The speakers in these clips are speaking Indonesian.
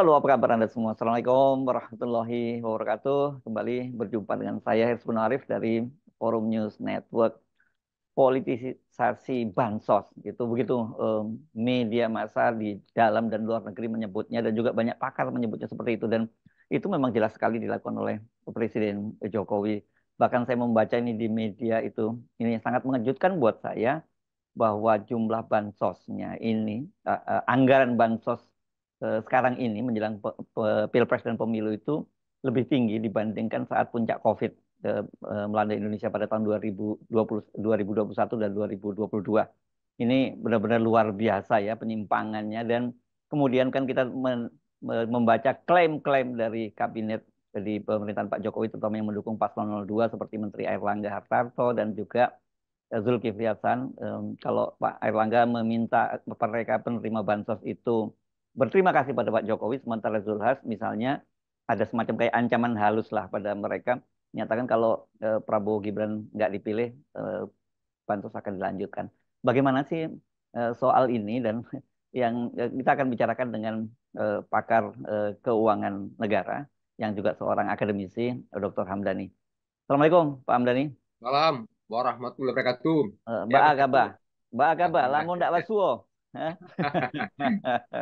Halo, apa kabar Anda semua? Assalamualaikum warahmatullahi wabarakatuh. Kembali berjumpa dengan saya, Hirsbun Arif dari Forum News Network. Politisasi bansos, gitu begitu media massa di dalam dan luar negeri menyebutnya, dan juga banyak pakar menyebutnya seperti itu. Dan itu memang jelas sekali dilakukan oleh Presiden Jokowi. Bahkan saya membaca ini di media itu, ini sangat mengejutkan buat saya bahwa jumlah bansosnya ini, anggaran bansos sekarang ini menjelang Pilpres dan Pemilu itu lebih tinggi dibandingkan saat puncak COVID melanda Indonesia pada tahun 2020, 2021 dan 2022. Ini benar-benar luar biasa ya penyimpangannya. Dan kemudian kan kita membaca klaim-klaim dari kabinet di pemerintahan Pak Jokowi, terutama yang mendukung Paslon 02 seperti Menteri Airlangga Hartarto dan juga Zulkifli Hasan. Kalau Pak Airlangga meminta mereka penerima bansos itu berterima kasih pada Pak Jokowi, sementara Zulhas misalnya ada semacam kayak ancaman halus lah pada mereka, menyatakan kalau Prabowo Gibran nggak dipilih, eh, bansos akan dilanjutkan. Bagaimana sih soal ini? Dan yang kita akan bicarakan dengan pakar keuangan negara yang juga seorang akademisi, Dr. Hamdani. Assalamualaikum, Pak Hamdani. Malam warahmatullahi wabarakatuh. Ya, Mbak Mas Agaba, Teguh. Mbak Agaba, Alhamdulillah. lamun ndak basuo. Hah?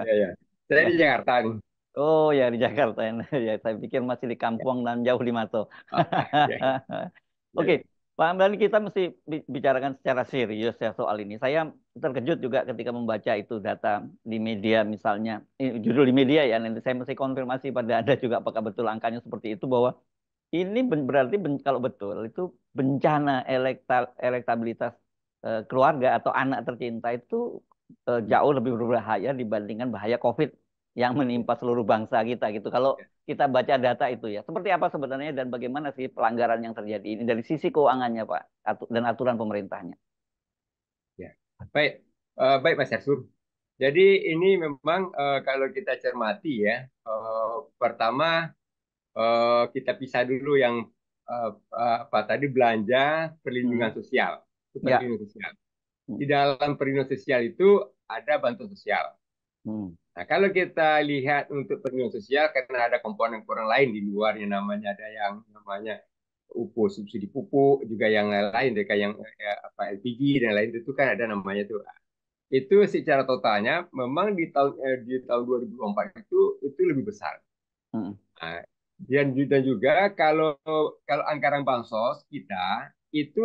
Ya, ya. Saya di Jakarta nih. Oh ya, di Jakarta. Ya, saya pikir masih di kampung dan jauh di Mato. Ya, ya, ya, Oke, ya. Pak Hamdani, kita mesti bicarakan secara serius ya soal ini. Saya terkejut juga ketika membaca itu data di media misalnya, judul di media ya, nanti saya mesti konfirmasi pada Anda juga apakah betul angkanya seperti itu, bahwa ini berarti kalau betul itu bencana elektabilitas keluarga atau anak tercinta itu Hmm, jauh lebih berbahaya dibandingkan bahaya COVID yang ya, menimpa seluruh bangsa kita gitu. Kalau ya, kita baca data itu ya, seperti apa sebenarnya dan bagaimana sih pelanggaran yang terjadi ini dari sisi keuangannya, Pak, dan aturan pemerintahnya? ya. Baik, baik Mas Yarsur. Jadi ini memang kalau kita cermati ya, pertama kita pisah dulu yang eh, apa tadi belanja Hmm. perlindungan sosial. Itu Ya. perlindungan sosial. Hmm. Di dalam perlindungan sosial itu ada bantuan sosial. Hmm. Nah, kalau kita lihat untuk perlindungan sosial, karena ada komponen-komponen lain di luar yang namanya ada yang namanya UPO, subsidi pupuk, juga yang lain-lain, kayak yang apa LPG dan lain itu kan ada namanya tuh. Itu secara totalnya memang di tahun 2024 itu lebih besar. Hmm. Nah, dan juga kalau kalau anggaran bansos kita itu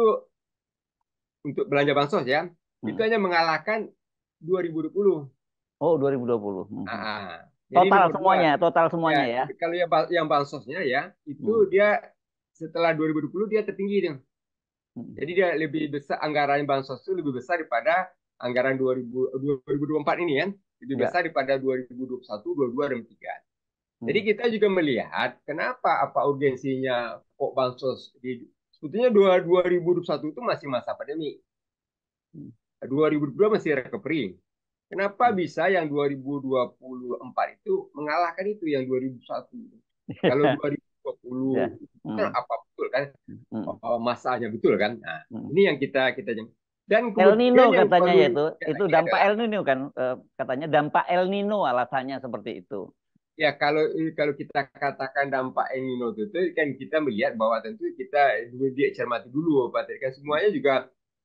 untuk belanja bansos ya, itu Hmm. hanya mengalahkan 2020. Oh, 2020. Hmm. Ah, Hmm. ah. Jadi Total nomor dua. semuanya, total Ya, semuanya ya. kalau yang bansosnya ya, itu Hmm. dia setelah 2020 dia tertinggi dia. Hmm. Jadi dia lebih besar anggaran bansos itu lebih besar daripada anggaran 2024 ini kan, lebih Ya. besar daripada 2021, 22 dan 23. Jadi Hmm. kita juga melihat kenapa apa urgensinya kok bansos di sebetulnya 2021 itu masih masa pandemi. Hmm. 2022 masih recovery. Kenapa Hmm. bisa yang 2024 itu mengalahkan itu yang 2001? Kalau 2020 Ya. itu kan Hmm. apa betul kan? Hmm. Masanya betul kan? Nah, Hmm. ini yang kita dan El Nino kemudian yang katanya perlu yaitu diingat itu lagi dampak adalah El Nino kan, katanya dampak El Nino alasannya seperti itu. ya kalau kita katakan dampak El Nino itu kan kita melihat bahwa tentu kita dia cermati dulu Pak. Kan semuanya juga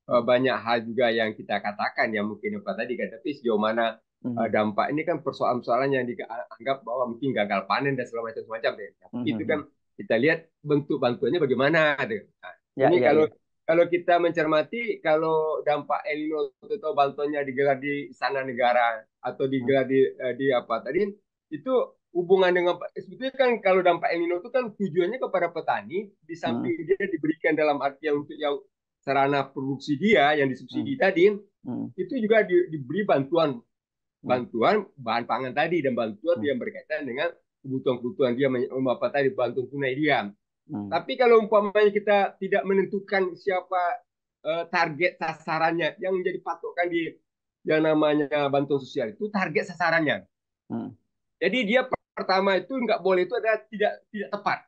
Hmm. banyak hal juga yang kita katakan yang mungkin apa tadi kan tapi sejauh mana Hmm. dampak ini kan persoalan-persoalan yang dianggap bahwa mungkin gagal panen dan segala macam semacam deh. Hmm. Tapi Hmm. itu kan Hmm. kita lihat bentuk bantuannya bagaimana deh. Nah, Ya, ini ya, kalau ya. kalau kita mencermati kalau dampak El Nino atau bantuannya digelar di sana negara atau Hmm. digelar di apa tadi itu hubungan dengan sebetulnya kan kalau dampak El Nino itu kan tujuannya kepada petani di Hmm. samping dia diberikan dalam artian untuk yang sarana produksi dia yang Hmm. disubsidi tadi Hmm. itu juga diberi bantuan Hmm. bantuan bahan pangan tadi dan bantuan Hmm. yang berkaitan dengan kebutuhan-kebutuhan dia apa tadi bantuan tunai dia. Hmm. Tapi kalau umpamanya kita tidak menentukan siapa target sasarannya yang menjadi patokan di yang namanya bantuan sosial itu target sasarannya. Hmm. Jadi dia pertama itu nggak boleh itu adalah tidak tepat,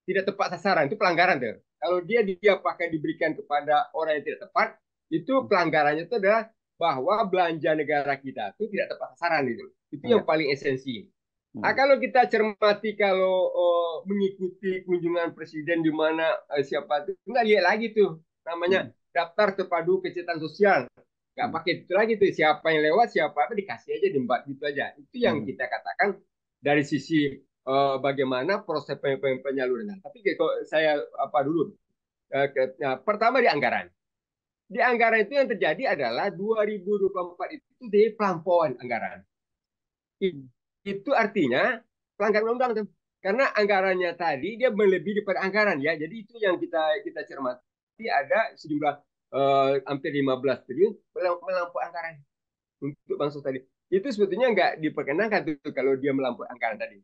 tidak tepat sasaran itu pelanggaran deh. Kalau dia pakai diberikan kepada orang yang tidak tepat, itu pelanggarannya itu adalah bahwa belanja negara kita itu tidak tepat sasaran itu. Itu yang Ya. paling esensi. Hmm. Kalau kita cermati, kalau mengikuti kunjungan presiden di mana siapa itu, nggak lihat lagi tuh namanya Hmm. daftar terpadu kesejahteraan sosial. Nggak Hmm. pakai itu lagi tuh, siapa yang lewat, siapa apa dikasih aja di empat gitu aja. Itu yang Hmm. kita katakan dari sisi bagaimana proses penyaluran. Tapi kalau saya apa dulu, pertama di anggaran. Di anggaran itu yang terjadi adalah 2024 itu di pelampauan anggaran. Hmm. Itu artinya pelanggaran undang-undang. Karena anggarannya tadi dia melebihi daripada anggaran ya. Jadi itu yang kita kita cermati, ada sejumlah hampir 15 triliun melampaui anggaran untuk bansos tadi. Itu sebetulnya nggak diperkenankan tuh kalau dia melampaui anggaran tadi.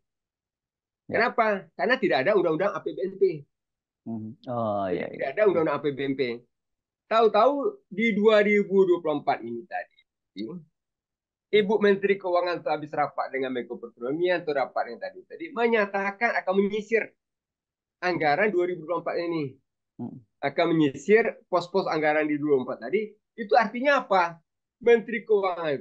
Ya. Kenapa? Karena tidak ada undang-undang APBNP. Hmm. Oh Jadi ya tidak ya. ada undang-undang APBNP. Tahu-tahu di 2024 ini tadi, Ibu Menteri Keuangan itu habis rapat dengan Menko Perekonomian atau rapat yang tadi menyatakan akan menyisir anggaran 2024 ini, Hmm. akan menyisir pos-pos anggaran di 2024 tadi. Itu artinya apa? Menteri Keuangan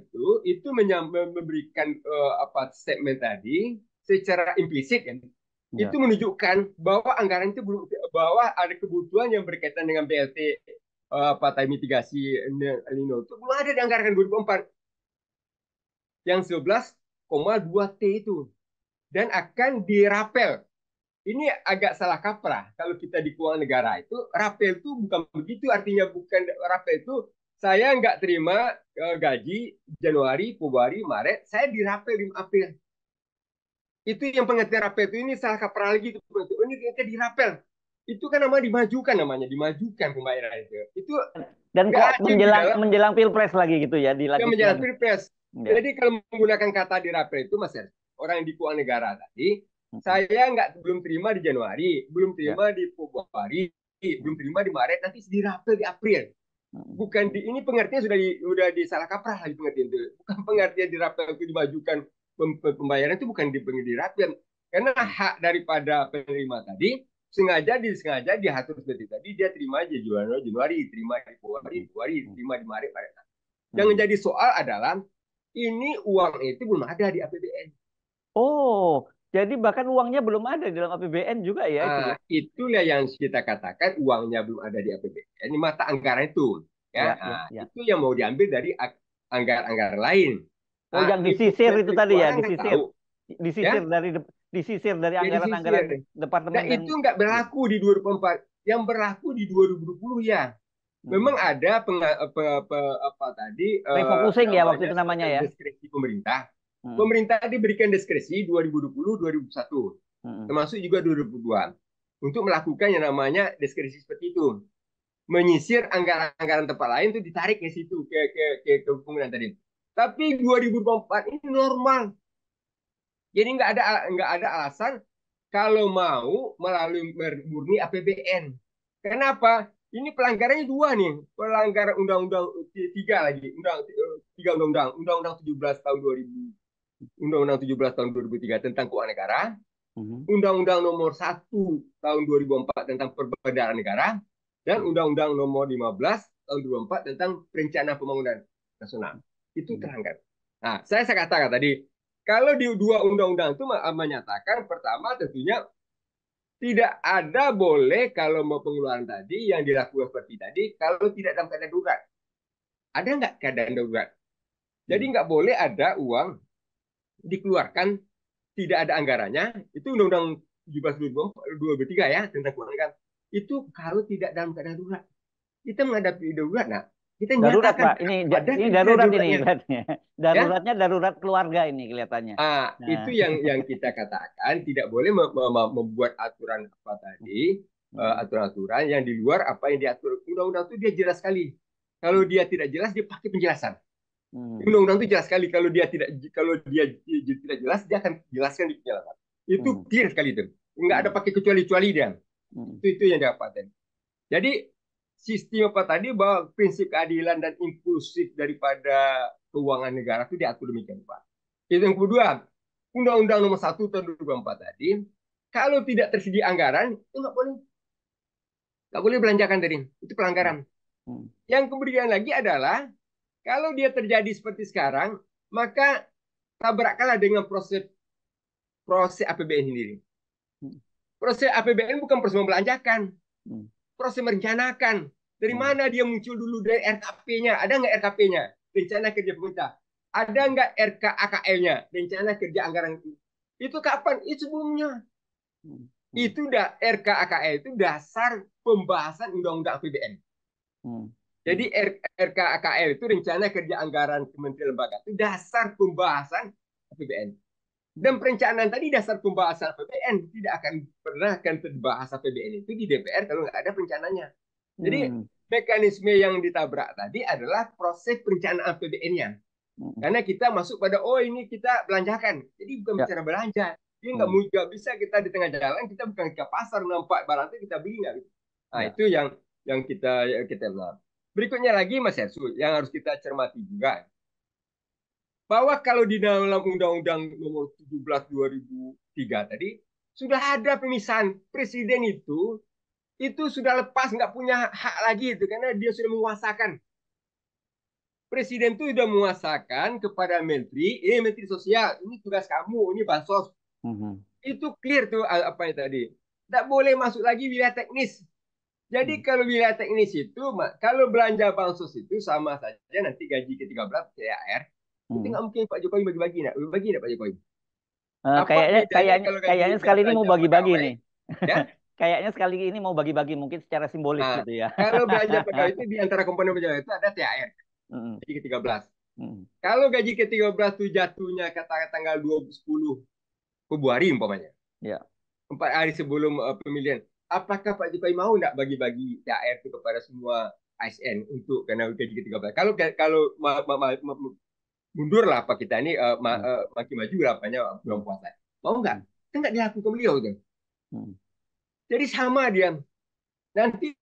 itu memberikan apa statement tadi secara implisit kan. Itu Ya. menunjukkan bahwa anggaran itu belum, bahwa ada kebutuhan yang berkaitan dengan BLT apa tadi mitigasi El Nino itu belum ada di anggaran 2024 yang 11,2 T itu, dan akan dirapel. Ini agak salah kaprah. Kalau kita di keuangan negara itu, rapel itu bukan begitu. Artinya bukan rapel itu, saya nggak terima gaji Januari, Februari, Maret, saya dirapel di April. Itu yang pengertian rapel itu, ini salah kaprah lagi. Ini kita dirapel. Itu kan namanya dimajukan, dimajukan pembayaran itu. Itu Dan nggak kok adil di menjelang dalam menjelang Pilpres lagi gitu ya yang dilakukan. menjalankan Pilpres. Ya. Jadi kalau menggunakan kata dirapel itu, Mas, orang di keuangan negara tadi, Hmm. saya nggak belum terima di Januari, belum Ya. terima di Februari, belum Hmm. terima di Maret, nanti dirapel di April. Hmm. Bukan di ini pengertian sudah disalah kaprah lagi pengertian itu. Bukan pengertian dirapel itu dimajukan pembayaran, itu bukan dirapel. Karena Hmm. hak daripada penerima tadi disengaja diatur seperti tadi, dia terima aja Januari, terima di Februari, Hmm. Hmm. terima di Maret, Maret. Yang Hmm. menjadi soal adalah ini uang itu belum ada di APBN. Oh, jadi bahkan uangnya belum ada di dalam APBN juga ya itu ya. Itulah yang kita katakan uangnya belum ada di APBN. Ini mata anggaran itu, ya. Ya, ya, ya. Itu yang mau diambil dari anggaran-anggaran lain. Oh, yang Ibu disisir itu Menteri tadi ya, Keuangan kan disisir. tahu, ya, Disisir dari ya anggaran-anggaran disisir. departemen Dan dan itu nggak ya. berlaku di 2024, yang berlaku di 2020 ya. Memang Hmm. ada apa tadi Refocusing ya waktu namanya itu namanya semacam ya. diskresi pemerintah. Hmm. Pemerintah diberikan diskresi 2020-2021, Hmm. termasuk juga 2022, untuk melakukan yang namanya diskresi seperti itu, menyisir anggaran-anggaran tempat lain itu ditarik ke situ ke penggunaan tadi. Tapi 2024 ini normal, jadi nggak ada alasan kalau mau melalui murni APBN. Kenapa? Ini pelanggarannya dua nih, pelanggaran undang-undang tiga lagi, tiga undang-undang 17 tahun 2000, undang-undang 17 tahun 2003 tentang keuangan negara, Hmm. undang-undang nomor 1 tahun 2004 tentang perbedaan negara, dan Hmm. undang-undang nomor 15 tahun 2004 tentang perencanaan pembangunan nasional. Itu Hmm. terangkat. Nah, saya katakan tadi, kalau di dua undang-undang itu menyatakan, pertama tentunya tidak ada boleh kalau mau pengeluaran tadi yang dilakukan seperti tadi kalau tidak dalam keadaan darurat. Ada nggak keadaan darurat? Jadi Hmm. nggak boleh ada uang dikeluarkan tidak ada anggarannya. Itu Undang-Undang 17 2023 ya tentang keuangan negara. Itu kalau tidak dalam keadaan darurat. Kita menghadapi darurat, nah, kita Darurat, nyatakan Pak. ada Ini tidak darurat ini daruratnya, kelihatannya. ya. Daruratnya darurat keluarga ini kelihatannya. Itu Nah. yang kita katakan tidak boleh membuat aturan apa tadi, Hmm. aturan-aturan yang di luar apa yang diatur undang-undang itu. Dia jelas sekali. Kalau dia tidak jelas, dia pakai penjelasan. Hmm. Undang-undang itu jelas sekali. Kalau dia tidak jelas, dia akan jelaskan di penjelasan. Itu Hmm. clear sekali itu. Nggak ada Hmm. pakai kecuali-kecuali dia. Hmm. Itu yang dapatkan. Jadi sistem apa tadi, bahwa prinsip keadilan dan inklusif daripada keuangan negara itu diatur demikian, Pak. Itu yang kedua, Undang-Undang Nomor 1 Tahun 2004 tadi, kalau tidak tersedia anggaran, itu nggak boleh belanjakan tadi. Itu Hmm. pelanggaran. Hmm. Yang kemudian lagi adalah, kalau dia terjadi seperti sekarang, maka tabrakkanlah dengan proses proses APBN sendiri. Hmm. Proses APBN bukan proses membelanjakan, Hmm. proses merencanakan. Dari Hmm. mana dia muncul dulu, dari RKP-nya? Ada nggak RKP-nya? Rencana kerja pemerintah. Ada nggak RKAKL-nya? Rencana kerja anggaran. Itu kapan? Itu sebelumnya. Hmm. Itu RKAKL itu dasar pembahasan undang-undang APBN. Hmm. Jadi RKAKL itu rencana kerja anggaran kementerian lembaga. Itu dasar pembahasan APBN. Dan perencanaan tadi dasar pembahasan APBN. Tidak akan pernah akan terbahas APBN itu di DPR kalau nggak ada perencananya. Jadi Hmm. mekanisme yang ditabrak tadi adalah proses perencanaan APBN-nya. Hmm. Karena kita masuk pada, oh ini kita belanjakan. Jadi bukan Ya. bicara belanja. Dia Hmm. nggak bisa kita di tengah jalan, kita bukan ke pasar nampak barang itu kita beli nggak gitu. Nah Ya. itu yang kita bilang. Berikutnya lagi Mas Hersu, yang harus kita cermati juga bahwa kalau di dalam Undang-Undang Nomor 17 2003 tadi sudah ada pemisahan presiden itu sudah lepas nggak punya hak lagi itu karena dia sudah menguasakan. Presiden itu sudah menguasakan kepada menteri, ini menteri sosial, ini tugas kamu, ini bansos. Hmm. Itu clear tuh apa yang tadi. Tidak boleh masuk lagi wilayah teknis. Jadi Hmm. kalau wilayah teknis itu, kalau belanja bansos itu sama saja nanti gaji ke-13 THR, itu Hmm. nggak mungkin Pak Jokowi bagi-bagi, bagi nggak Pak Jokowi? Apa Kayaknya bedanya kayaknya kalau gaji kayaknya dia sekali ini mau belanja bagi-bagi pegawai? nih. Ya, Kayaknya sekali ini mau bagi-bagi mungkin secara simbolis nah, gitu ya. kalau belanja pegawai itu di antara komponen pegawai itu ada THR, Hmm. gaji ke-13. Hmm. Kalau gaji ke-13 itu jatuhnya kata tanggal 10 Februari umpamanya, Ya. 4 hari sebelum pemilihan, apakah Pak Jokowi mau nggak bagi-bagi THR itu kepada semua ASN untuk karena gaji ke-13? Kalau mundur lah apa kita ini Hmm. makin maju lah apanya Hmm. belum puasa. Mau nggak? Hmm. Kan nggak dilakukan beliau tuh. Hmm. Jadi sama dia. Nanti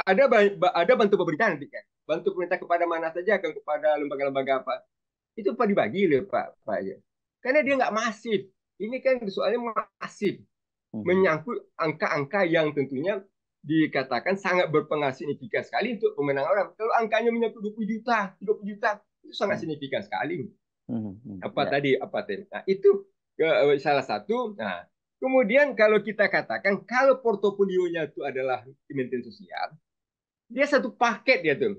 ada bantu pemerintah nanti kan. Bantu pemerintah kepada mana saja kan kepada lembaga-lembaga apa. Itu Pak dibagi loh Pak ya. Karena dia nggak masif. Ini kan soalnya masif. Hmm. Menyangkut angka-angka yang tentunya dikatakan sangat berpengaruh signifikan sekali untuk pemenangan orang. Kalau angkanya menyangkut 20 juta, 30 juta, itu sangat Hmm. signifikan sekali. Hmm. Hmm. Apa Ya. tadi? Apa tadi? Nah, itu salah satu. Nah, kemudian kalau kita katakan kalau portofolionya itu adalah Kementerian Sosial, dia satu paket dia tuh.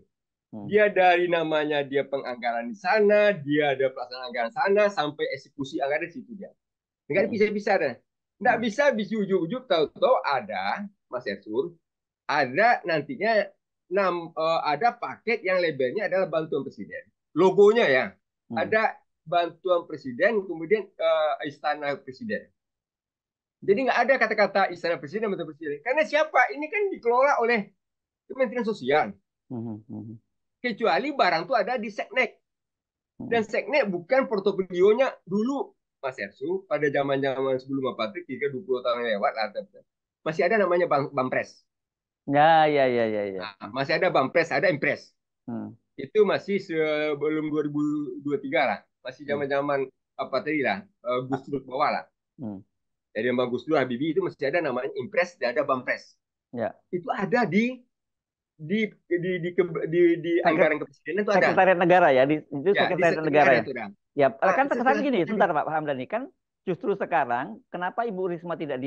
Hmm. Dia dari namanya dia penganggaran di sana, dia ada pelaksanaan anggaran sana sampai eksekusi anggaran di situ dia. Enggak Hmm. bisa-bisa deh. Enggak Hmm. bisa ujuk-ujuk tahu-tahu ada Mas Ersun, ada nantinya ada paket yang labelnya adalah bantuan presiden. Logonya ya. Hmm. Ada bantuan presiden kemudian istana presiden. Jadi nggak ada kata-kata istana presiden bantuan presiden. Karena siapa? Ini kan dikelola oleh Kementerian Sosial. Hmm. Hmm. Kecuali barang itu ada di Seknek. Hmm. Dan Seknek bukan portofolionya dulu Mas Ersu pada zaman-zaman sebelum apa itu kira 20 tahun yang lewat lah. Masih ada namanya Bampres. Ya, ya, ya, ya, ya. Nah, masih ada Bampres, ada Impres. Hmm. Itu masih sebelum 2023 lah. Masih Hmm. zaman-zaman apa tadi lah, Gus Ah. Dur bawah lah. Hmm. Jadi Mbak Gus Dur Habibie itu masih ada namanya Impres dan ada Bampres. Ya. Itu ada di Sekret- anggaran kepresidenan itu ada. Sekretariat negara ya, itu Ya, di sekretariat Seknek negara ada ya. itu dah. Ya, Nah, kan kesan setelah gini, itu tadi, sebentar Pak Hamdani, kan justru sekarang kenapa Ibu Risma tidak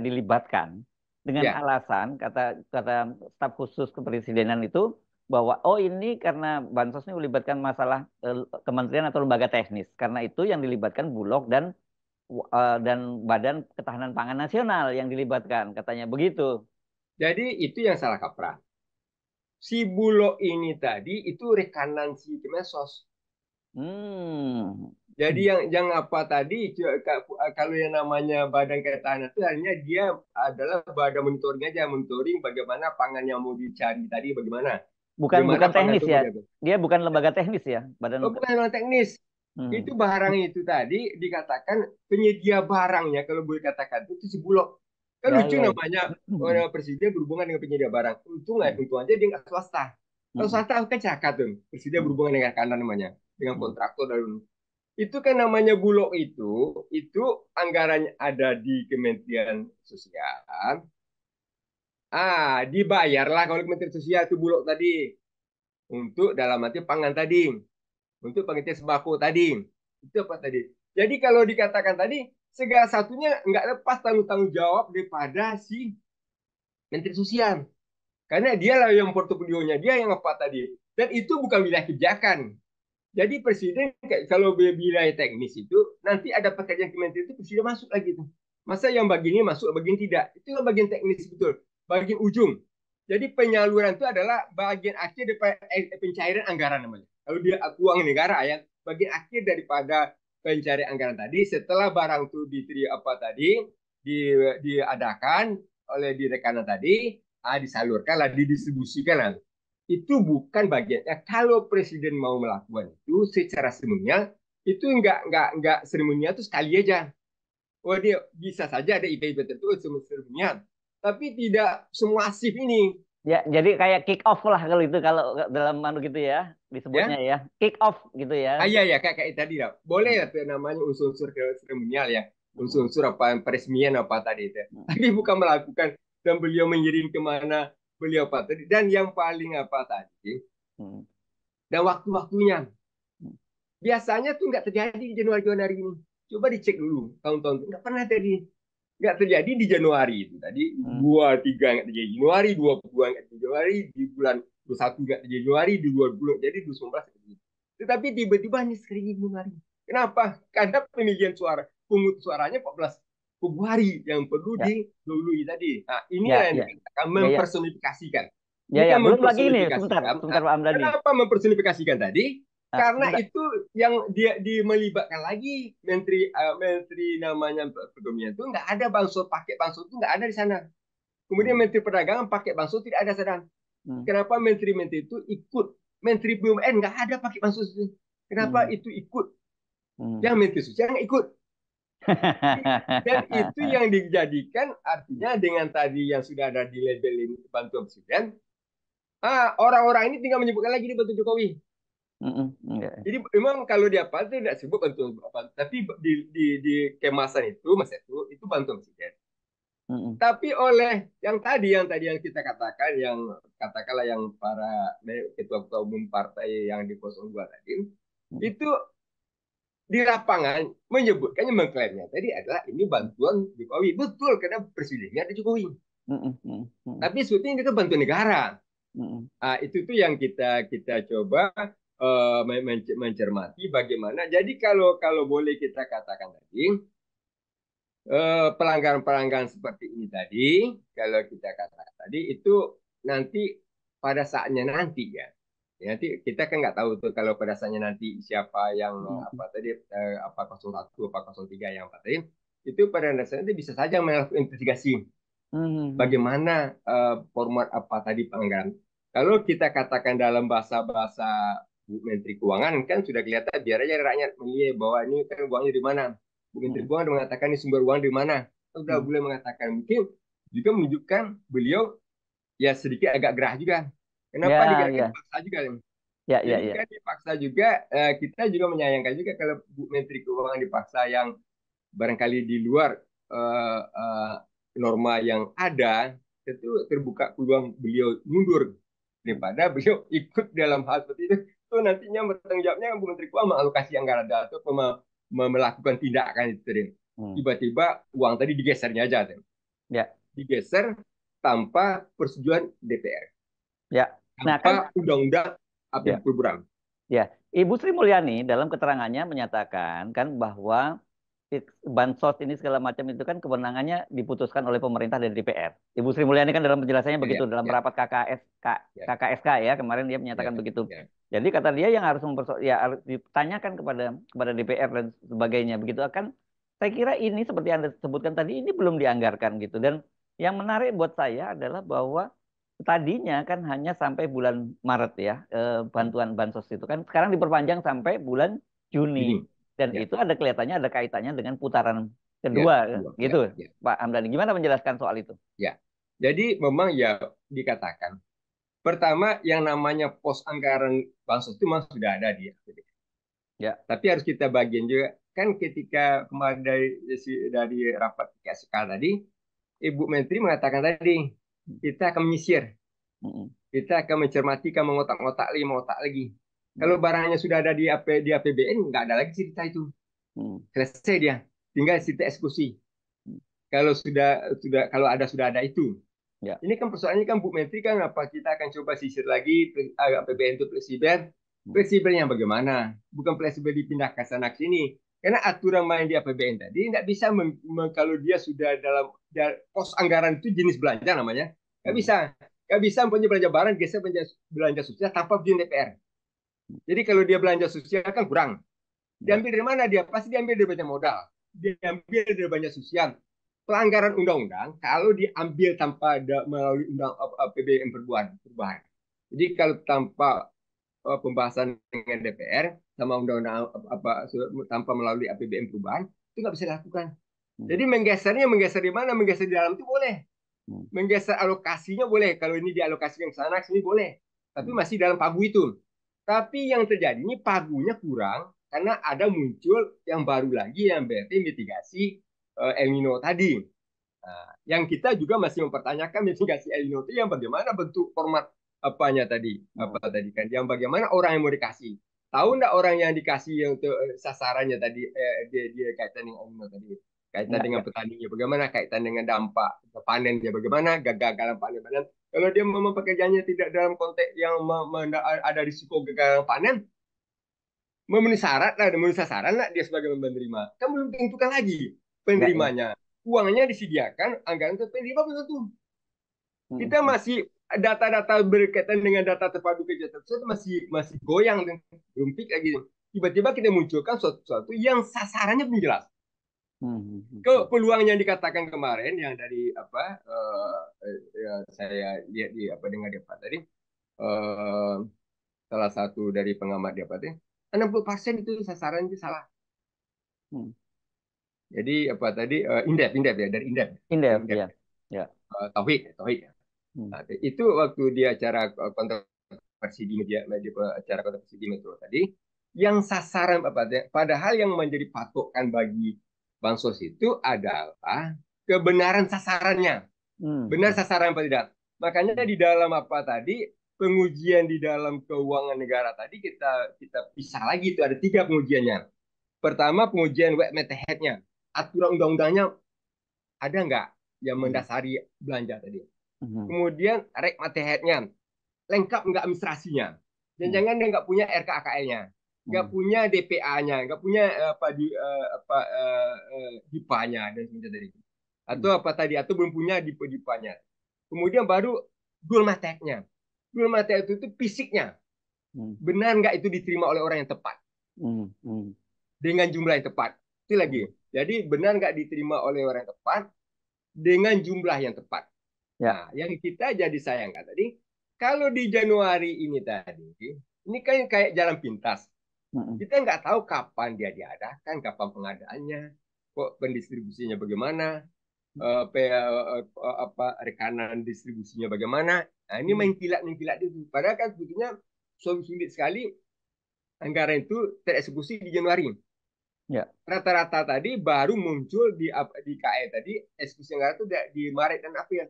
dilibatkan dengan ya. alasan kata kata staf khusus kepresidenan itu bahwa oh ini karena bansos ini melibatkan masalah kementerian atau lembaga teknis. Karena itu yang dilibatkan Bulog dan Badan Ketahanan Pangan Nasional yang dilibatkan, katanya begitu. Jadi itu yang salah kaprah. Si Bulog ini tadi itu rekanan si Kemensos. Hmm. Jadi yang apa tadi kalau yang namanya Badan Ketahanan itu hanya dia adalah badan monitoring aja, monitoring bagaimana pangan yang mau dicari tadi bagaimana. Bukan Bagaimana bukan pangan teknis itu ya. mau diatur. Dia bukan lembaga teknis ya, badan. Oh, bukan non teknis. Itu Hmm. barang itu tadi dikatakan penyedia barangnya kalau boleh katakan itu si Bulog. Kan Ya, lucu ya, ya. namanya Hmm. orang presiden berhubungan dengan penyedia barang. Hmm. Untung aja dia nggak swasta. Kalau Hmm. swasta kan cakap tuh. Presiden Hmm. berhubungan dengan kanan namanya, dengan Hmm. kontraktor dan itu kan namanya Bulog itu anggarannya ada di Kementerian Sosial. Dibayarlah kalau Kementerian Sosial itu Bulog tadi untuk dalam arti pangan tadi, untuk pengertian sembako tadi. Itu apa tadi? Jadi kalau dikatakan tadi segala satunya nggak lepas tanggung jawab daripada si Menteri Sosial. Karena dialah yang portofolionya dia yang apa tadi. Dan itu bukan wilayah kebijakan. Jadi presiden kalau wilayah teknis itu nanti ada pekerjaan kementerian itu presiden masuk lagi tuh. Masa yang bagian ini masuk, bagian tidak. Itu yang bagian teknis betul. Bagian ujung. Jadi penyaluran itu adalah bagian akhir daripada pencairan anggaran namanya. Kalau dia uang negara ya, bagian akhir daripada pencairan anggaran tadi setelah barang itu diadakan oleh direkanan tadi, disalurkan lah, didistribusikan lah. Itu bukan bagiannya. Kalau presiden mau melakukan itu secara seremonial, itu nggak seremonial itu sekali aja. Oh dia bisa saja ada IP tertentu seremonial, tapi tidak semasif ini, Ya, jadi kayak kick off lah kalau itu kalau dalam manu gitu ya disebutnya ya. ya. Kick off gitu ya. Iya ya kayak tadi lah. Boleh Hmm. ya namanya unsur-unsur seremonial ya, Hmm. unsur-unsur apa peresmian apa tadi itu. Tapi bukan melakukan dan beliau mengirim kemana beliau apa tadi. Dan yang paling apa tadi, Hmm. dan waktu-waktunya. Hmm. Biasanya tuh nggak terjadi di Januari-Januari ini. Coba dicek dulu tahun-tahun itu nggak pernah terjadi. Nggak terjadi di Januari itu tadi Hmm. 23 nggak terjadi Januari, 22 nggak terjadi Januari, di bulan 21 nggak terjadi Januari, di 20 jadi 2019 terjadi. Tetapi tiba-tiba hanya sekali Januari. Kenapa? Karena pemilihan suara, pungut suaranya 14 Februari yang perlu Ya, didahului tadi. Nah, inilah ya, yang ya, dikatakan ya, ya, mempersonifikasikan. ya, Ini ya. kan Belum lagi ini, sebentar, mempersonifikasikan. sebentar Nah, Pak Amdani. kenapa mempersonifikasikan tadi? Karena Sebentar. itu yang dia melibatkan lagi menteri namanya perekonomian itu nggak ada bansos, pakai bansos itu nggak ada di sana. Kemudian Hmm. menteri perdagangan pakai bansos tidak ada sana. Hmm. Kenapa menteri-menteri itu ikut? Menteri BUMN nggak ada pakai bansos itu. Kenapa Hmm. itu ikut? Hmm. Yang menteri sosial nggak ikut. Dan itu yang dijadikan artinya dengan tadi yang sudah ada di labelin bantuan presiden, orang-orang ini tinggal menyebutkan lagi di bantuan Jokowi. Hmm. Ya. Jadi memang kalau dia apa itu tidak sebut bantuan apa, tapi di kemasan itu mas itu bantuan presiden. Hmm. Tapi oleh yang kita katakan yang katakanlah yang para ketua-ketua umum partai yang di 02 tadi Hmm. itu di lapangan menyebutkannya mengklaimnya tadi adalah ini bantuan Jokowi betul karena presidennya ada Jokowi. Hmm. Hmm. Hmm. Tapi sebetulnya itu bantuan negara. Hmm. Itu tuh yang kita coba mencermati bagaimana. Jadi kalau boleh kita katakan tadi pelanggaran-pelanggaran seperti ini tadi, kalau kita katakan tadi itu nanti pada saatnya nanti ya. Nanti kita kan nggak tahu tuh kalau pada saatnya nanti siapa yang Hmm. apa tadi apa 01 apa 03 yang apa tadi itu pada dasarnya bisa saja melakukan investigasi Hmm. bagaimana format apa tadi pelanggaran. Kalau kita katakan dalam bahasa-bahasa Bu Menteri Keuangan kan sudah kelihatan biar aja rakyat menilai bahwa ini kan uangnya di mana. Bu Menteri Hmm. Keuangan mengatakan ini sumber uang di mana. Sudah Hmm. boleh mengatakan mungkin juga menunjukkan beliau ya sedikit agak gerah juga. Kenapa Ya, digerakkan ya, dipaksa juga. ya, ya, Jadi ya. kan dipaksa juga kita juga menyayangkan juga kalau Bu Menteri Keuangan dipaksa yang barangkali di luar uh, uh, norma yang ada itu terbuka peluang beliau mundur daripada beliau ikut dalam hal seperti itu nantinya bertanggung jawabnya Bu Menteri Keuangan mengalokasi anggaran atau melakukan tindakan itu tadi. Hmm. Tiba-tiba uang tadi digesernya aja Ya, digeser tanpa persetujuan DPR ya. Nah kan, tanpa undang-undang ya. APBD program. Ya, Ibu Sri Mulyani dalam keterangannya menyatakan kan bahwa bansos ini segala macam itu kan kewenangannya diputuskan oleh pemerintah dan DPR. Ibu Sri Mulyani kan dalam penjelasannya Ya, begitu dalam ya, rapat ya, KKSK ya kemarin dia ya, menyatakan begitu. ya. Jadi kata dia yang harus ya harus ditanyakan kepada DPR dan sebagainya begitu akan. Saya kira ini seperti Anda sebutkan tadi ini belum dianggarkan gitu dan yang menarik buat saya adalah bahwa tadinya kan hanya sampai bulan Maret ya bantuan bansos itu kan sekarang diperpanjang sampai bulan Juni Ini, dan ya, itu ada kelihatannya ada kaitannya dengan putaran ya, kedua dua, ya, gitu ya. Pak Hamdani gimana menjelaskan soal itu? Ya, jadi memang ya dikatakan. Pertama, yang namanya pos anggaran bansos itu memang sudah ada di APBD. Ya. Tapi harus kita bagian juga. Kan ketika kemarin dari rapat KSK tadi, Ibu Menteri mengatakan tadi, kita akan menyisir, Mm-mm. kita akan mencermati, akan mengotak-ngotak lagi, mengotak lagi. Kalau Mm. barangnya sudah ada di APBN, nggak ada lagi cerita itu. Mm. Selesai dia. tinggal situ eksekusi. Sudah ada itu. Ya. Ini kan persoalannya kan Bu Menteri kan apa kita akan coba sisir lagi APBN itu fleksibel. Fleksibelnya bagaimana? Bukan fleksibel dipindah ke sana sini. Karena aturan main di APBN tadi nggak bisa kalau dia sudah dalam pos anggaran itu jenis belanja namanya. Nggak bisa. Nggak bisa punya belanja barang geser belanja sosial tanpa izin DPR. Jadi kalau dia belanja sosial kan kurang. Diambil dari mana dia? Pasti diambil dari banyak modal. Diambil dari banyak sosial. Pelanggaran undang-undang kalau diambil tanpa ada melalui undang APBN perubahan. Jadi kalau tanpa pembahasan dengan DPR sama undang-undang tanpa melalui APBN perubahan itu nggak bisa dilakukan. Jadi menggeser di mana? Menggeser di dalam itu boleh. Menggeser alokasinya boleh. Kalau ini dialokasikan ke sana, sini boleh. Tapi masih dalam pagu itu. Tapi yang terjadi ini pagunya kurang karena ada muncul yang baru lagi yang berarti mitigasi El Nino tadi. Nah, yang kita juga masih mempertanyakan mitigasi El Nino itu yang bagaimana bentuk format apanya tadi, apa tadi kan, yang bagaimana orang yang mau dikasih. Tahu nggak orang yang dikasih yang untuk sasarannya tadi dia kaitan dengan El Nino tadi, kaitan dengan petaninya, bagaimana kaitan dengan dampak panennya, bagaimana gagalan panen. Kalau dia memang pekerjaannya tidak dalam konteks yang ada risiko gagalan panen, memenuhi syarat lah, memenuhi sasaran lah dia sebagai penerima. Kan belum tentukan lagi penerimanya. Uangnya disediakan, anggaran ke penerima belum tentu. Kita masih data-data berkaitan dengan data terpadu kejahatan sosial masih goyang dan belum fix lagi. Tiba-tiba kita munculkan sesuatu yang sasarannya belum jelas. Ke peluang yang dikatakan kemarin yang dari saya lihat di dengar dia tadi, salah satu dari pengamat dia tadi 60% itu sasaran itu salah. Jadi apa tadi indef ya dari indef ya. Taufik. Nah, itu waktu dia acara kontroversi di media acara kontroversi di Metro tadi, yang sasaran padahal yang menjadi patokan bagi bansos itu adalah kebenaran sasarannya. Benar sasaran apa tidak? Makanya di dalam pengujian di dalam keuangan negara tadi kita pisah lagi, itu ada 3 pengujiannya. Pertama, pengujian wet head-nya, aturan undang-undangnya ada nggak yang mendasari belanja tadi. Kemudian rek head-nya, lengkap nggak administrasinya, dan jangan dia nggak punya RKAKL-nya, nggak punya DPA-nya, nggak punya DIPA-nya dan sebagainya tadi, atau belum punya DIPA-nya. Kemudian baru dual matek-nya. Dual matek itu fisiknya. Benar nggak itu diterima oleh orang yang tepat? Dengan jumlah yang tepat. Itu lagi. Jadi benar nggak diterima oleh orang yang tepat dengan jumlah yang tepat. Nah, yang kita jadi sayangkan tadi, kalau di Januari ini tadi, ini kan kayak jalan pintas. Kita nggak tahu kapan dia diadakan, kapan pengadaannya, kok pendistribusinya bagaimana, rekanan distribusinya bagaimana. Nah, ini main kilat itu. Padahal kan sebetulnya sulit sekali anggaran itu tereksekusi di Januari. Rata-rata tadi baru muncul di KE tadi, eksekusi anggaran itu di Maret dan April.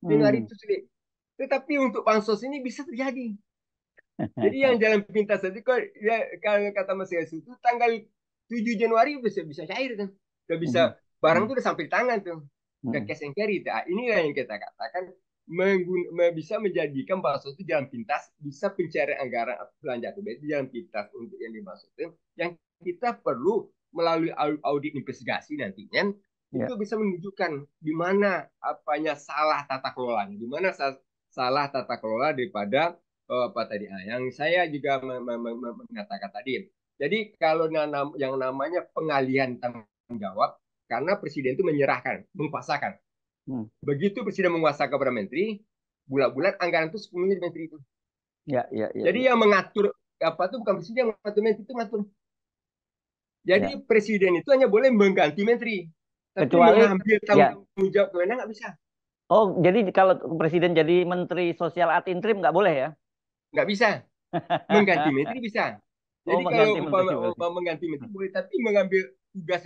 Januari itu sulit. Tetapi untuk bansos ini bisa terjadi. Jadi yang jalan pintas tadi kalau kata Mas Yesus itu tanggal 7 Januari bisa cair kan. Udah bisa barang itu udah sampai di tangan tuh. Udah cash and carry. Nah, inilah yang kita katakan bisa menjadikan bansos itu jalan pintas, bisa pencairan anggaran belanja APBN itu jalan pintas untuk yang dimaksud. Yang kita perlu melalui audit investigasi nantinya itu bisa menunjukkan di mana salah tata kelolanya, di mana salah tata kelola daripada yang saya juga mengatakan tadi. Jadi kalau yang namanya pengalihan tanggung jawab, karena presiden itu menyerahkan, menguasakan. Begitu presiden menguasakan kepada menteri, bulan-bulan anggaran itu sepenuhnya di menteri itu. Jadi yang mengatur itu bukan presiden yang mengatur, menteri itu mengatur. Jadi presiden itu hanya boleh mengganti menteri, tapi mengambil tanggung jawab kewenangan nggak bisa. Oh, jadi kalau presiden jadi menteri sosial ad interim nggak boleh ya? Nggak bisa. Mengganti menteri bisa. Jadi kalau mengganti menteri boleh, tapi mengambil tugas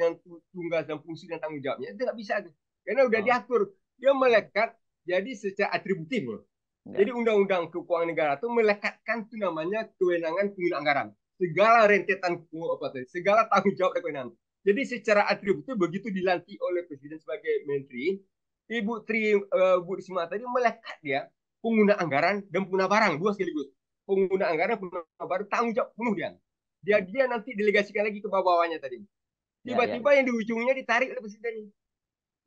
dan fungsi dan tanggung jawabnya itu nggak bisa. Karena udah diatur. Dia melekat jadi secara atributif. Jadi undang-undang keuangan negara itu melekatkan itu namanya kewenangan penggunaan anggaran. Segala rentetan segala tanggung jawab dan kewenangan. Jadi secara atribut begitu dilantik oleh Presiden sebagai Menteri, Bu Risma tadi melekat dia pengguna anggaran dan pengguna barang dua sekaligus. Pengguna anggaran, pengguna barang tanggung jawab penuh dia. Dia nanti delegasikan lagi ke bawah-bawahnya tadi. Ya, ya, Tiba-tiba yang di ujungnya ditarik oleh Presiden.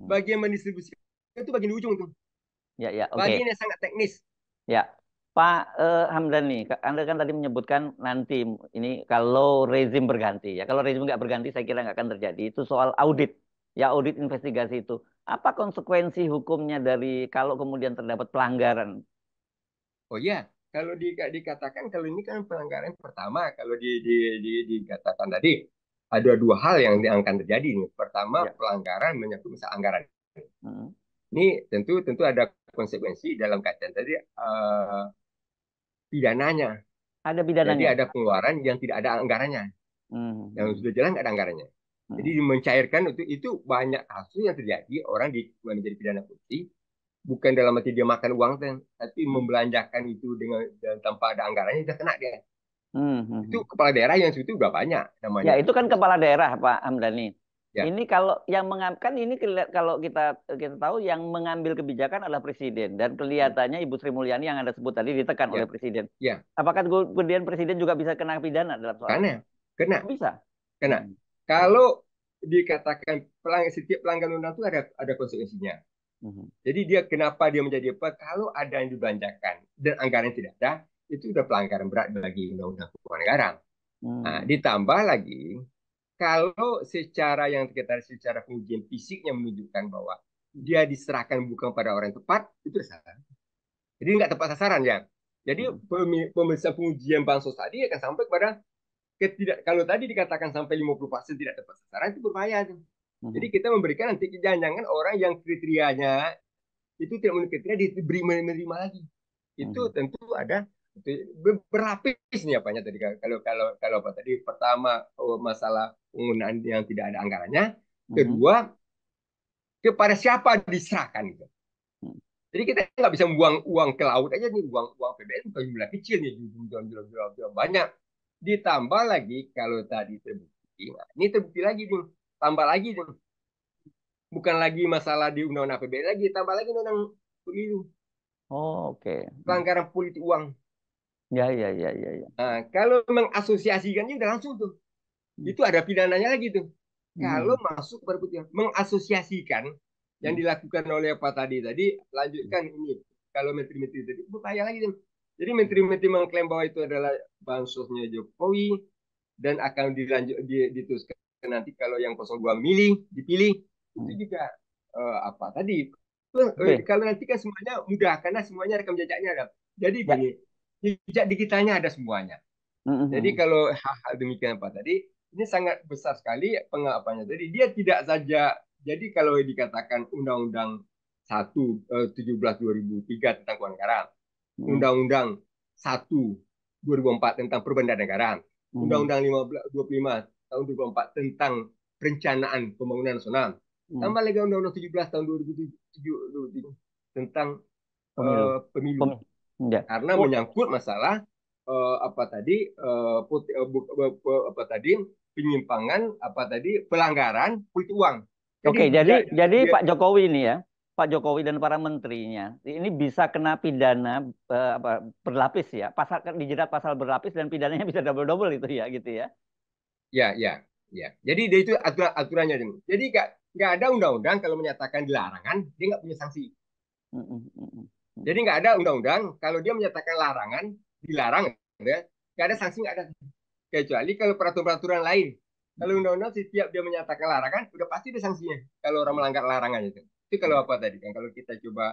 Bagian mendistribusikan itu bagian di ujung tuh. ya, ya, oke. Bagian yang sangat teknis. Ya, Pak Hamdani, Anda kan tadi menyebutkan nanti ini kalau rezim berganti ya, kalau rezim nggak berganti saya kira nggak akan terjadi. Itu soal audit, ya audit investigasi itu. Apa konsekuensi hukumnya dari kalau kemudian terdapat pelanggaran? Oh iya, kalau dikatakan kalau ini kan pelanggaran pertama, kalau dikatakan tadi ada dua hal yang akan terjadi nih. Pertama, Ya. pelanggaran menyangkut masalah anggaran. Hmm. Ini tentu ada konsekuensi dalam kaitan tadi pidananya. Ada Jadi pidananya. ada pengeluaran yang tidak ada anggarannya, yang Hmm. sudah jelas nggak ada anggarannya. Jadi Hmm. mencairkan itu banyak kasus yang terjadi orang menjadi pidana korupsi bukan dalam arti dia makan uang, tapi Hmm. membelanjakan itu dan tanpa ada anggarannya sudah kena dia. Hmm. Itu Hmm. kepala daerah yang itu udah banyak Ya, namanya. itu kan kepala daerah, Pak Hamdani. Ya, Ini kalau yang mengamkan ini kalau kita kita tahu yang mengambil kebijakan adalah presiden dan kelihatannya Ibu Sri Mulyani yang Anda sebut tadi ditekan oleh ya, presiden. ya. Apakah kemudian presiden juga bisa kena pidana dalam soal ini? Karena kena, Oh, bisa. kena. Hmm. Oh. Kalau dikatakan setiap pelanggaran undang itu ada konsekuensinya. Mhm. Jadi dia kenapa dia menjadi apa? Kalau ada yang dibelanjakan dan anggaran tidak ada, itu udah pelanggaran berat bagi undang-undang keuangan negara. Nah, Hmm. ditambah lagi kalau secara yang kita secara pengujian fisiknya menunjukkan bahwa dia diserahkan bukan pada orang yang tepat, itu salah. Jadi nggak tepat sasaran ya. Jadi Hmm. pemeriksaan pengujian bansos tadi akan sampai kepada kalau tadi dikatakan sampai 50% tidak tepat sasaran itu berbahaya. Jadi Hmm. kita memberikan nanti jangan-jangan orang yang kriterianya itu tidak memenuhi kriteria diberi menerima lagi. Itu Hmm. tentu ada berlapis nih apanya tadi kalau kalau kalau apa tadi pertama masalah penggunaan yang tidak ada anggarannya, Hmm. kedua kepada siapa diserahkan gitu. Hmm. Jadi kita nggak bisa buang uang ke laut aja nih, uang uang PBN jumlah kecil nih, banyak. Ditambah lagi kalau tadi terbukti, nah, ini terbukti lagi nih, tambah lagi nih, bukan lagi masalah di undang-undang APBN lagi, tambah lagi undang pemilu, Oh, oke. Hmm. pelanggaran politik uang. Ya, ya, ya, ya, ya. Nah, kalau mengasosiasikannya udah langsung tuh, Hmm. itu ada pidananya lagi tuh. Kalau Hmm. masuk pada mengasosiasikan yang Hmm. dilakukan oleh apa tadi lanjutkan ini. Kalau menteri-menteri tadi berbahaya lagi tuh. Jadi menteri-menteri mengklaim bahwa itu adalah bansosnya Jokowi dan akan diteruskan nanti kalau yang 02 dipilih itu Hmm. juga apa tadi Oke. kalau nanti kan semuanya mudah karena semuanya rekam jejaknya ada. Jadi Ya. gini, jejak digitalnya ada semuanya. Hmm. Jadi Hmm. kalau hal-hal demikian Pak tadi, ini sangat besar sekali pengapaannya. Jadi dia tidak saja, jadi kalau dikatakan Undang-Undang 17 2003 tentang keuangan negara, Hmm. Undang-Undang 1 2004 tentang perbendahara negara, Hmm. Undang-Undang 15 25 tahun 2004 tentang perencanaan pembangunan nasional, Hmm. tambah lagi Undang-Undang 17 tahun 2007 tentang Pemilu. pemilu Pemilu. Ya. karena Oh, menyangkut masalah apa tadi apa tadi penyimpangan apa tadi pelanggaran politik uang. Jadi oke, jadi dia, jadi dia Pak Jokowi ini ya, Pak Jokowi dan para menterinya ini bisa kena pidana apa, berlapis ya, pasal dijerat pasal berlapis dan pidananya bisa double-double itu ya gitu ya. ya. Jadi dia itu aturannya. Jadi nggak ada undang-undang kalau menyatakan dilarangan dia nggak punya sanksi. Mm, mm, mm, Jadi mm, nggak ada undang-undang kalau dia menyatakan larangan dilarang ya nggak ada sanksi nggak ada kecuali kalau peraturan-peraturan lain. Kalau mm, undang-undang setiap dia menyatakan larangan, udah pasti ada sanksinya. Kalau orang mm, melanggar larangan itu. Itu kalau mm. apa tadi kan? Kalau kita coba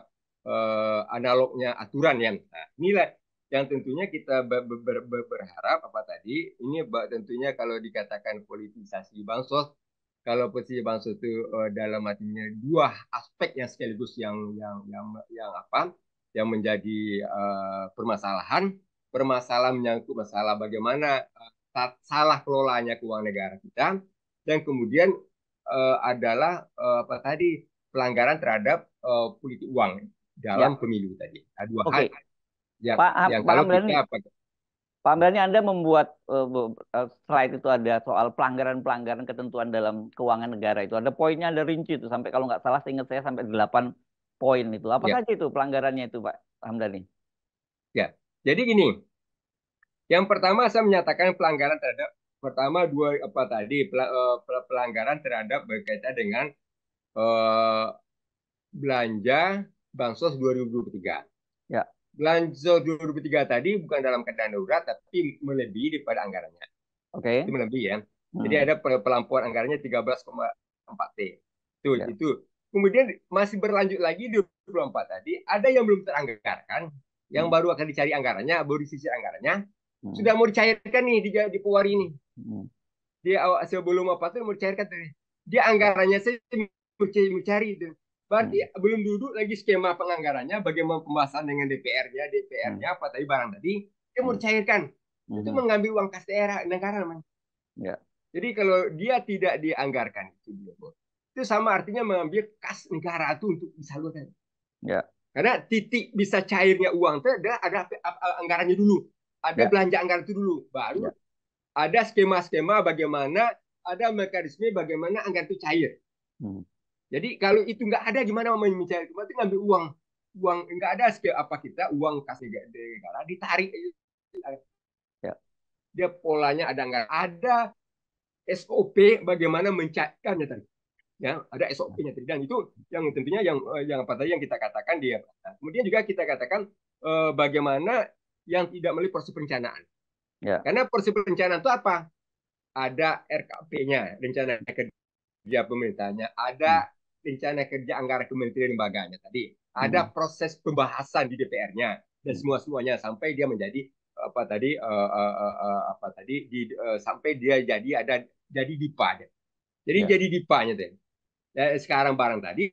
analognya aturan ya. Nah, inilah yang tentunya kita berharap apa tadi. Ini tentunya kalau dikatakan politisasi bansos, kalau posisi bansos itu dalam artinya dua aspek yang sekaligus yang apa? Yang menjadi permasalahan permasalahan menyangkut masalah bagaimana salah kelolanya keuangan negara kita dan kemudian adalah apa tadi pelanggaran terhadap politik uang dalam Ya, pemilu tadi. Ada dua hal oke. yang Pak yang Pak kalau Hamdan, kita apa? Pak Hamdani, Anda membuat slide itu ada soal pelanggaran-pelanggaran ketentuan dalam keuangan negara itu. Ada poinnya, ada rinci itu. Sampai kalau nggak salah, seingat saya sampai 8 poin itu. Apa Ya, saja itu pelanggarannya itu, Pak Hamdani? ya. Jadi gini, yang pertama saya menyatakan pelanggaran terhadap pertama dua apa tadi pelanggaran terhadap berkaitan dengan eh, belanja bansos 2023. Ya, Belanja 2003 tadi bukan dalam keadaan darurat tapi melebihi daripada anggarannya. Itu oke. melebihi ya. Jadi Hmm, ada pelampuan anggarannya 13,4 T. ya, Itu. Kemudian masih berlanjut lagi di 24 tadi, ada yang belum teranggarkan, yang hmm, baru akan dicari anggarannya, baru disisir anggarannya, hmm, sudah mau dicairkan nih di Pewari ini. hmm, Dia sebelum apa tuh mau dicairkan tadi. Dia ya, anggarannya saya mau cari itu. Berarti hmm, belum duduk lagi skema penganggarannya, bagaimana pembahasan dengan DPR-nya, hmm, DPR-nya apa tadi barang tadi, dia mau hmm, dicairkan. Itu hmm, mengambil uang kas daerah negara namanya. ya, Jadi kalau dia tidak dianggarkan itu sama artinya mengambil kas negara itu untuk disalurkan. ya, Karena titik bisa cairnya uang itu adalah ada anggarannya dulu, ada ya, belanja anggaran itu dulu, baru ya, ada skema-skema bagaimana, ada mekanisme bagaimana anggaran itu cair. hmm, Jadi kalau itu nggak ada gimana mau mencari? Berarti ngambil uang, uang nggak ada apa kita uang kas negara ditarik, ya, dia polanya ada nggak ada SOP bagaimana mencairkannya tadi. Ya, ada SOP-nya tadi dan itu yang tentunya yang apa tadi yang kita katakan dia. Kemudian juga kita katakan bagaimana yang tidak melalui proses perencanaan. ya, Karena proses perencanaan itu apa? Ada RKP-nya, rencana kerja pemerintahnya, hmm, ada rencana kerja anggaran kementerian lembaganya tadi, ada hmm, proses pembahasan di DPR-nya dan hmm, semuanya sampai dia menjadi apa tadi apa tadi sampai dia jadi DIPA. Jadi ya, jadi DIPA-nya deh. Sekarang barang tadi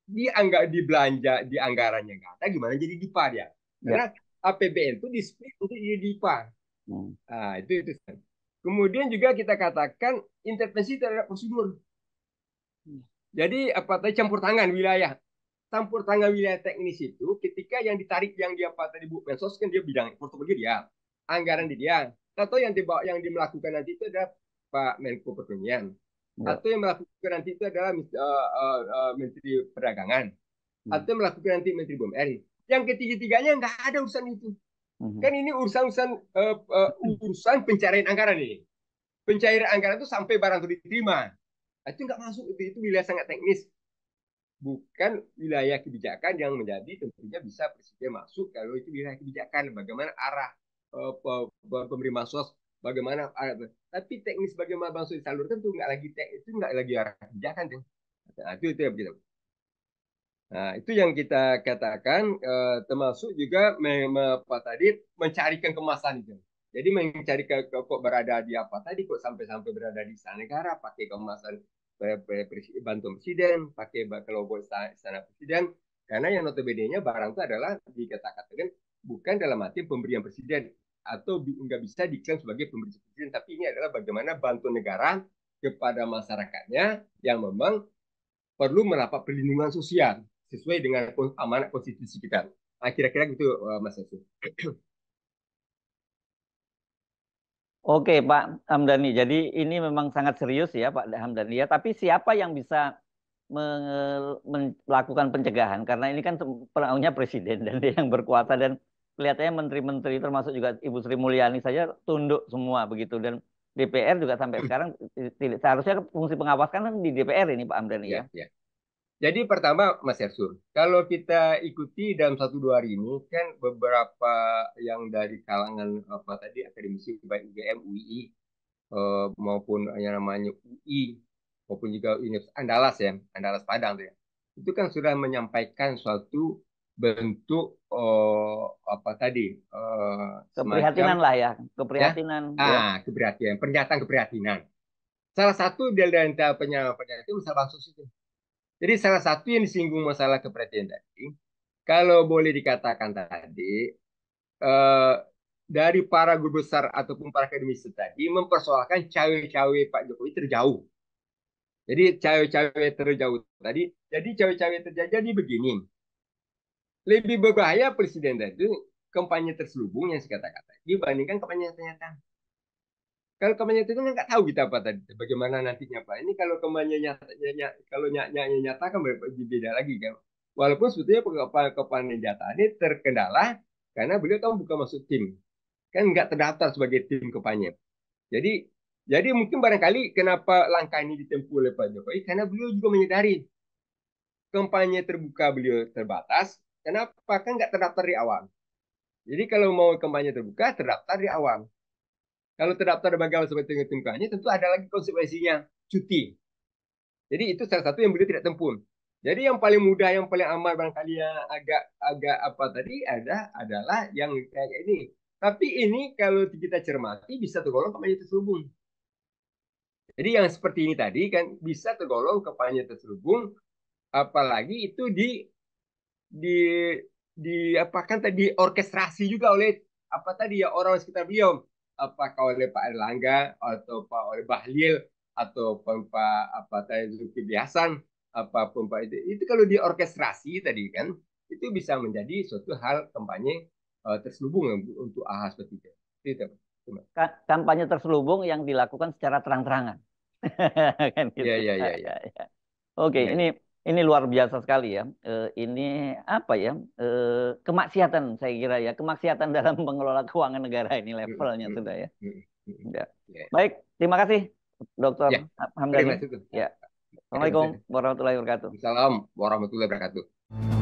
dianggap dibelanja di anggarannya nggak ada gimana jadi DIPA dia ya, karena APBN itu di split untuk jadi DIPA. hmm, Nah, itu kemudian juga kita katakan intervensi terhadap prosedur. Jadi apa tadi campur tangan wilayah teknis itu ketika yang ditarik yang dia apa tadi Bu Mensos kan dia bidang portofolio dia, anggaran di dia, atau yang dibawa yang melakukan nanti itu adalah Pak Menko Perekonomian, ya, atau yang melakukan nanti itu adalah Menteri Perdagangan, hmm, atau yang melakukan nanti Menteri BUMN. Yang ketiga-tiganya nggak ada urusan itu. hmm, Kan ini urusan pencarian anggaran ini. Pencairan anggaran itu sampai barang itu diterima. Itu nggak masuk itu wilayah sangat teknis, bukan wilayah kebijakan yang menjadi tentunya bisa presiden masuk kalau itu wilayah kebijakan bagaimana arah pemberi bansos bagaimana arah, tapi teknis bagaimana bansos disalurkan itu nggak lagi arah kebijakan tuh. Nah, itu ya begitu. Nah, itu yang kita katakan termasuk juga apa tadi mencarikan kemasan itu. Jadi mencari kok berada di apa tadi kok sampai-sampai berada di istana negara pakai kemasan bantuan presiden, pakai logo istana presiden. Karena yang notabene-nya barang itu adalah dikatakan bukan dalam arti pemberian presiden atau nggak bisa diklaim sebagai pemberian presiden, tapi ini adalah bagaimana bantuan negara kepada masyarakatnya yang memang perlu mendapat perlindungan sosial sesuai dengan amanat konstitusi kita. Nah, kira-kira gitu Mas Yusuf. oke, Pak Hamdani. Jadi ini memang sangat serius ya, Pak Hamdani ya. Tapi siapa yang bisa melakukan pencegahan? Karena ini kan penanggung presiden dan dia yang berkuasa dan kelihatannya menteri-menteri termasuk juga Ibu Sri Mulyani saja tunduk semua begitu dan DPR juga sampai sekarang tidak seharusnya fungsi pengawas kan di DPR ini Pak Hamdani ya. Ya, ya. Jadi pertama Mas Yusuf, kalau kita ikuti dalam 1 2 hari ini kan beberapa yang dari kalangan apa tadi akademisi baik UGM, UI maupun yang namanya UI maupun juga Universitas Andalas ya, Andalas Padang tuh ya. Itu kan sudah menyampaikan suatu bentuk apa tadi Keprihatinan semacam lah ya, ya keprihatinan ya. keprihatinan pernyataan keprihatinan salah satu dari pernyataan itu masalah bansos itu. Jadi salah satu yang disinggung masalah keprihatinan tadi kalau boleh dikatakan tadi eh, dari para guru besar ataupun para akademisi tadi mempersoalkan cawe-cawe Pak Jokowi terjauh. Jadi cawe-cawe terjauh tadi, jadi cawe-cawe terjauh jadi begini, lebih berbahaya presiden tadi kampanye terselubung yang saya kata-kata dibandingkan kampanye nyata. Kalau kampanye itu kan nggak tahu kita apa tadi, bagaimana nantinya Pak. Ini kalau kampanye nyata, kalau nyata kan beda lagi kan. Walaupun sebetulnya kampanye nyata ini terkendala karena beliau kan bukan masuk tim, kan nggak terdaftar sebagai tim kampanye. Jadi jadi mungkin barangkali kenapa langkah ini ditempuh oleh Pak Jokowi karena beliau juga menyadari kampanye terbuka beliau terbatas. Kenapa kan nggak terdaftar di awal? Jadi kalau mau kampanye terbuka terdaftar di awal. Kalau terdaftar sebagai sebagai tim kampanye tentu ada lagi konsekuensinya cuti. Jadi itu salah satu yang beliau tidak tempuh. Jadi yang paling mudah, yang paling aman barangkali yang agak agak apa tadi adalah yang kayak ini. Tapi ini kalau kita cermati bisa tergolong kampanye terselubung. Jadi yang seperti ini tadi kan bisa tergolong kampanye terselubung, apalagi itu di di apa kan tadi orkestrasi juga oleh apa tadi ya orang sekitar beliau, apakah oleh Pak Erlangga atau Pak oleh Bahlil atau Pak apa tadi Zulkifli Hasan apapun Pak itu kalau diorkestrasi tadi kan itu bisa menjadi suatu hal kampanye terselubung untuk AHA seperti itu. Itu. Kampanye terselubung yang dilakukan secara terang-terangan. Kan Ya, gitu. ya, Ya, ya, ya, ya. ya. Oke, Ya, ya. ini luar biasa sekali ya. Ini apa ya? Kemaksiatan saya kira ya, kemaksiatan dalam mengelola keuangan negara ini levelnya sudah ya. Ya. Ya, Baik, terima kasih Dokter ya. Hamdani. Terima kasih. Ya. Terima Assalamualaikum kasih. warahmatullahi wabarakatuh. Assalamualaikum warahmatullahi wabarakatuh.